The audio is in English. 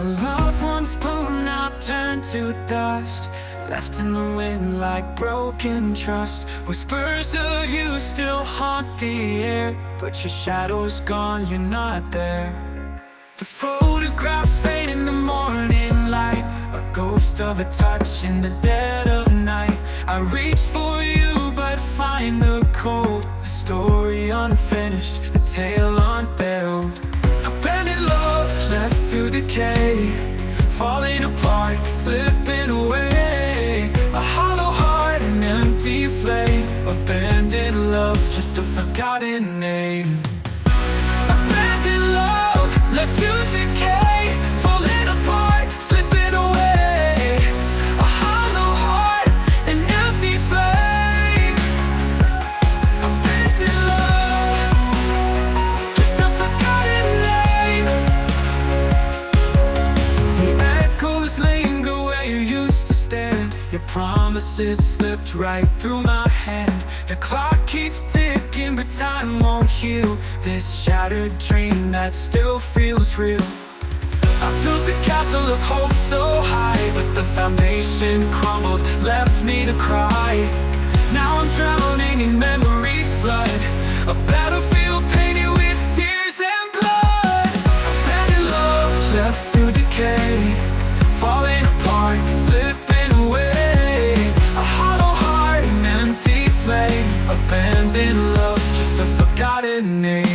Our loved ones blown out, turned to dust, left in the wind like broken trust. Whispers of you still haunt the air, but your shadow's gone, you're not there. The photographs fade in the morning light, a ghost of a touch in the dead of night. I reach for you but find the cold, a story unfinished, a tale untold. Abandoned love left to decay, falling apart, slipping away. A hollow heart, an empty flame, abandoned love, just a forgotten name. Abandoned love left to decay, falling apart, slipping away. A hollow heart, an empty flame, abandoned love, just a forgotten name. The echoes linger where you used to stand, your promises slipped right through my hand. The clock keeps ticking but time won't heal this shattered dream that still feels real. I built a castle of hope so high, but the foundation crumbled, left me to cry. Now I'm drowning in memories flood, a battlefield painted with tears and blood. Abandoned love left to decay, falling apart, slipping away. A hollow heart, an empty flame, abandoned love, just a forgotten name.